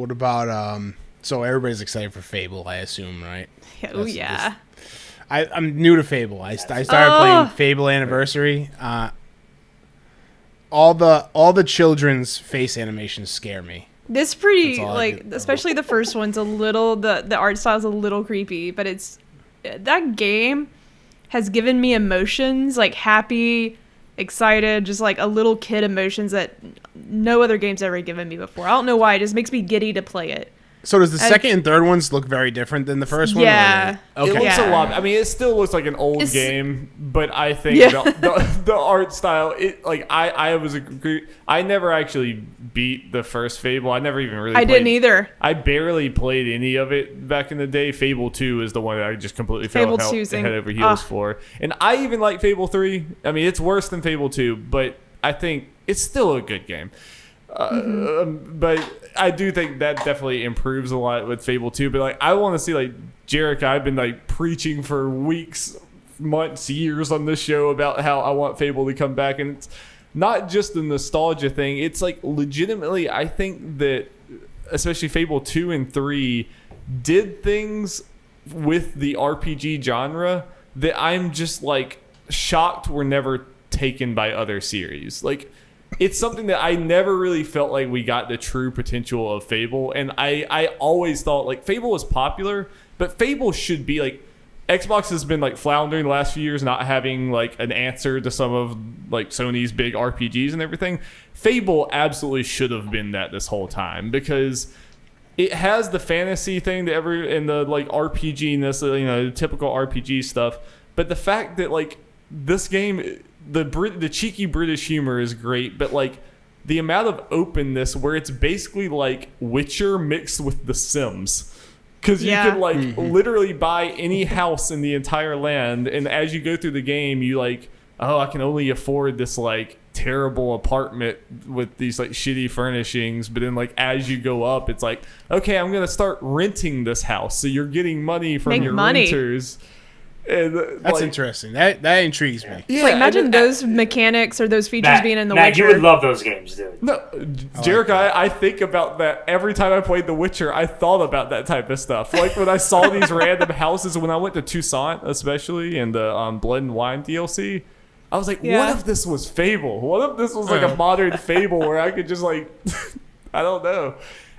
What about so everybody's excited for Fable, I assume, right? Oh yeah. I'm new to Fable. I started playing Fable Anniversary. All the children's face animations scare me. This pretty especially the first one's a little the art style's a little creepy, but that game has given me emotions like happy, excited, just like a little kid emotions that no other game's ever given me before. I don't know why, it just makes me giddy to play it. So does the second and third ones look very different than the first one? Yeah. Okay. It looks a lot. I mean, it still looks like an old game, but I think the art style. I never actually beat the first Fable. I never even really. Didn't either. I barely played any of it back in the day. Fable 2 is the one that I just completely fell head over heels for. And I even like Fable 3. I mean, it's worse than Fable 2, but I think it's still a good game. But I do think that definitely improves a lot with Fable 2. But I want to see Jerica. I've been preaching for weeks, months, years on this show about how I want Fable to come back, and it's not just a nostalgia thing. It's legitimately, I think that especially Fable 2 and 3 did things with the RPG genre that I'm just shocked were never taken by other series. It's something that I never really felt like we got the true potential of Fable. And I always thought Fable was popular, but Fable should be Xbox has been floundering the last few years, not having an answer to some of Sony's big RPGs and everything. Fable absolutely should have been that this whole time, because it has the fantasy thing that and the RPG-ness, the typical RPG stuff. But the fact that this game, the cheeky British humor is great, but the amount of openness where it's basically Witcher mixed with The Sims, because you can literally buy any house in the entire land, and as you go through the game, you I can only afford this terrible apartment with these shitty furnishings, but then as you go up, it's okay, I'm gonna start renting this house, so you're getting money from renters. And, that's interesting. That intrigues me. Yeah, imagine those mechanics or those features being in The Witcher. You would love those games, dude. No, Jerica, I think about that every time I played The Witcher. I thought about that type of stuff. When I saw these random houses, when I went to Toussaint, especially in the Blood and Wine DLC, I was what if this was Fable? What if this was a modern Fable where I could just I don't know.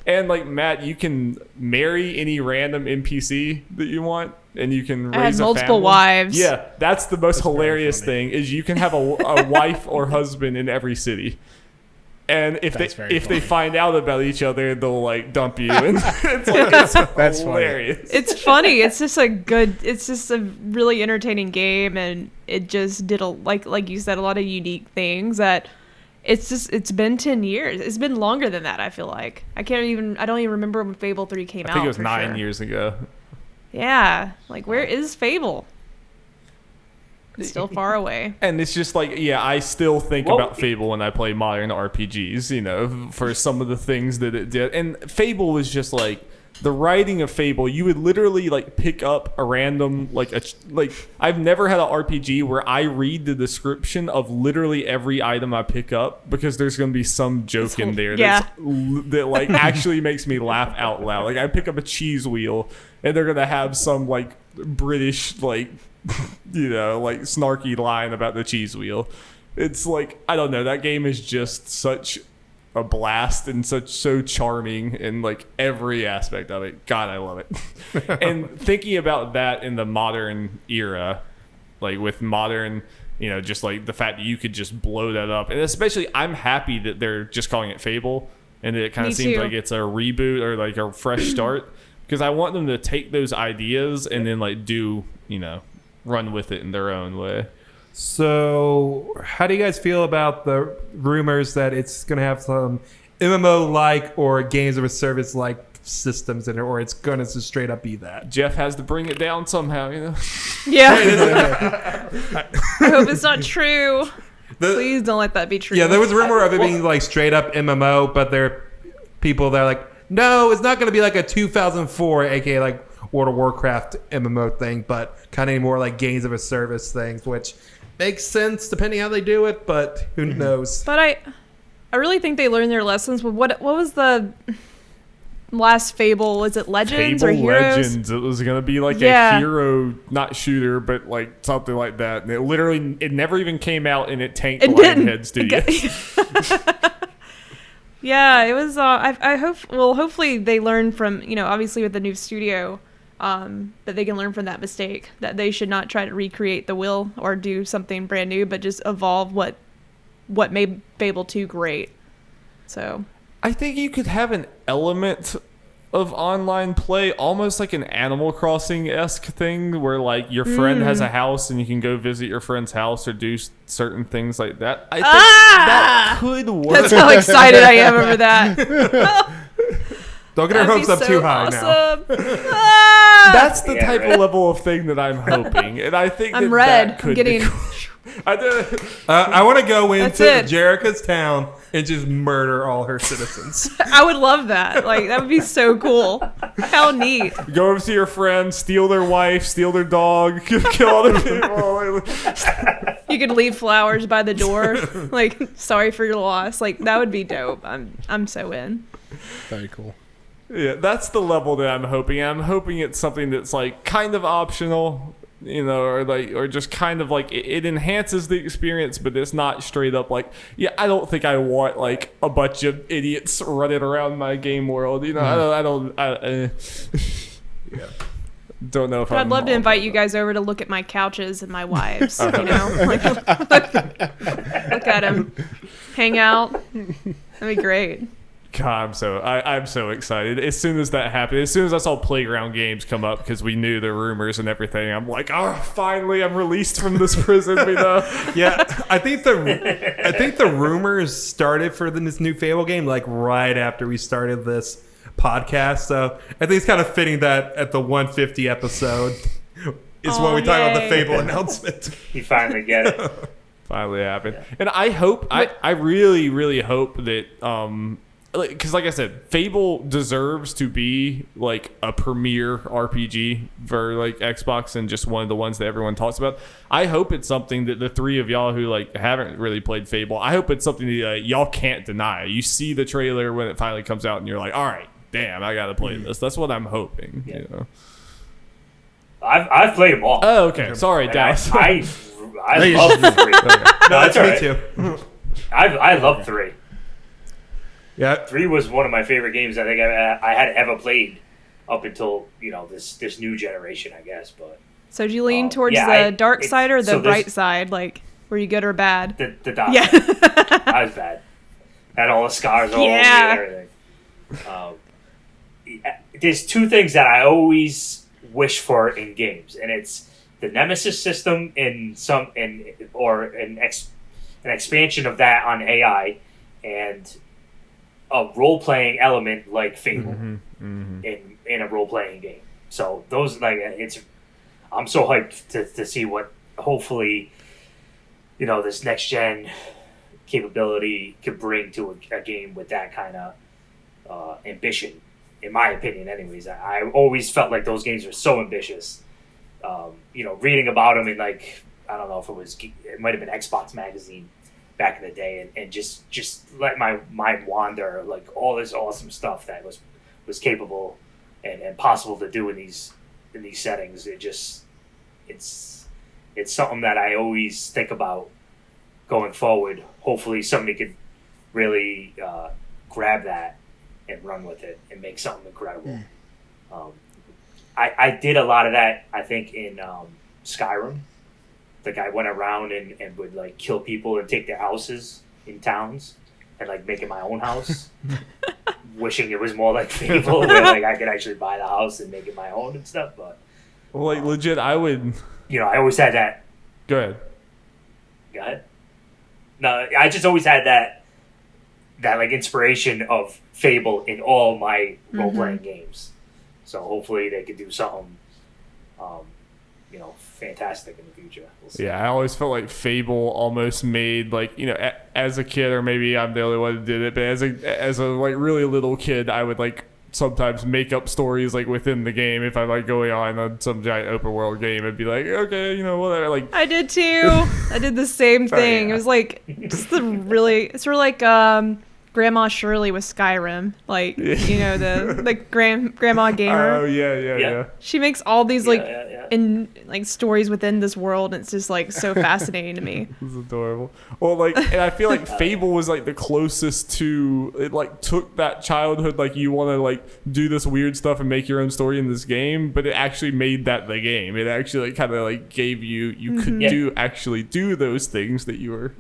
And Matt, you can marry any random NPC that you want, and you can raise a multiple family. wives. Yeah, that's the most hilarious thing, is you can have a wife or husband in every city. And if they find out about each other, they'll dump you. And it's that's hilarious. Funny. It's funny. It's just a really entertaining game, and it just did like you said, a lot of unique things that. It's been 10 years. It's been longer than that, I feel like. I don't even remember when Fable 3 came out. I think it was 9 years ago. Yeah. Where is Fable? It's still far away. And it's just I still think about Fable when I play modern RPGs, for some of the things that it did. And Fable was just the writing of Fable, you would literally pick up a random I've never had an RPG where I read the description of literally every item I pick up, because there's going to be some joke in there that actually makes me laugh out loud. I pick up a cheese wheel, and they're going to have some British snarky line about the cheese wheel. It's I don't know, that game is just such a blast and so charming in every aspect of it. God, I love it. And thinking about that in the modern era, with modern, just the fact that you could just blow that up, and especially I'm happy that they're just calling it Fable, and it kind of seems like it's a reboot or a fresh start, because I want them to take those ideas and then do run with it in their own way. So, how do you guys feel about the rumors that it's going to have some MMO-like or games of a service-like systems in it, or it's going to just straight up be that? Jeff has to bring it down somehow, Yeah. I hope it's not true. Please don't let that be true. Yeah, there was a rumor of it being straight up MMO, but there are people that are no, it's not going to be a 2004, aka World of Warcraft MMO thing, but kind of more games of a service things, which makes sense depending how they do it, but who knows. But I really think they learned their lessons with what was the last Fable, is it Legends or Heroes? Legends. It was gonna be like a hero, not shooter, but like something like that. And it never even came out, and it tanked Lionhead Studios. Yeah, it was. I hope. Well, hopefully they learn from, obviously with the new studio, that they can learn from that mistake. That they should not try to recreate the wheel or do something brand new, but just evolve what made Fable 2 great. So I think you could have an element of online play, almost like an Animal Crossing-esque thing, where like your friend has a house and you can go visit your friend's house or do certain things like that. I think that could work. That's how excited I am over that. Don't get our hopes up too high now. That's the type of level of thing that I'm hoping, and I think that could be cool. I want to go into Jerica's town and just murder all her citizens. I would love that. Like, that would be so cool. How neat. Go over to your friends, steal their wife, steal their dog, kill other people. You could leave flowers by the door. Like, sorry for your loss. Like, that would be dope. I'm so in. Very cool. Yeah, that's the level that I'm hoping. I'm hoping it's something that's like kind of optional, or just kind of like it enhances the experience, but it's not straight up like, I don't think I want like a bunch of idiots running around my game world. I don't don't know if I'd love to invite you guys over to look at my couches and my wives. Like, look at them, hang out. That'd be great. God, I'm so excited. As soon as that happened, as soon as I saw Playground Games come up, because we knew the rumors and everything, I'm like, finally, I'm released from this prison. Yeah, I think the rumors started for this new Fable game like right after we started this podcast. So I think it's kind of fitting that at the 150 episode is when we talk about the Fable announcement. You finally get it. Finally happened, and I hope, I really, really hope that. Because like I said, Fable deserves to be like a premier RPG for like Xbox and just one of the ones that everyone talks about. I hope it's something that the three of y'all who like haven't really played Fable, I hope it's something that y'all can't deny. You see the trailer when it finally comes out and you're like, all right, damn, I gotta play this. That's what I'm hoping. Yeah. I've played them all. Oh, okay. Sorry, Dallas. I love 3. No, that's me too. I love 3. Yeah, 3 was one of my favorite games I think I had ever played up until this new generation, I guess. But so do you lean towards the dark side or the bright side? Like, were you good or bad? The dark side. I was bad. Had all the scars all over me and everything. There's 2 things that I always wish for in games, and it's the Nemesis system or an expansion of that on AI, and a role-playing element like Fable in a role-playing game. So those I'm so hyped to see what hopefully this next gen capability could bring to a game with that kind of ambition. In my opinion, anyways, I always felt like those games were so ambitious. Reading about them in I don't know if it might have been Xbox Magazine back in the day, and just let my mind wander, like all this awesome stuff that was capable and possible to do in these settings. It's something that I always think about going forward. Hopefully somebody could really grab that and run with it and make something incredible. I did a lot of that, I think, in Skyrim. The guy went around and would like kill people and take their houses in towns and like making my own house, wishing it was more like Fable where like I could actually buy the house and make it my own and stuff. But like legit, I would. I always had that. Go ahead. Go ahead. No, I just always had that like inspiration of Fable in all my role playing games. So hopefully they could do something. Fantastic in the future. We'll see. Yeah, I always felt like Fable almost made as a kid, or maybe I'm the only one who did it, but as a like really little kid, I would like sometimes make up stories like within the game if I'm like going on some giant open world game and be like, okay, whatever. Like I did too. I did the same thing. It was like just it's sort of like Grandma Shirley with Skyrim, like the grandma gamer. Oh yeah. She makes all these in like stories within this world, and it's just like so fascinating to me. It's adorable. Well, and I feel like Fable was like the closest to it. Like took that childhood, like you want to like do this weird stuff and make your own story in this game, but it actually made that the game. It actually like kind of like gave you could do those things that you were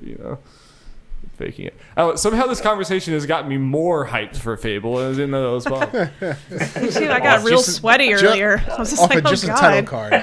faking it. Somehow this conversation has gotten me more hyped for Fable. I didn't know that was fun. Me too. I got real sweaty earlier. I was just like, just a title card.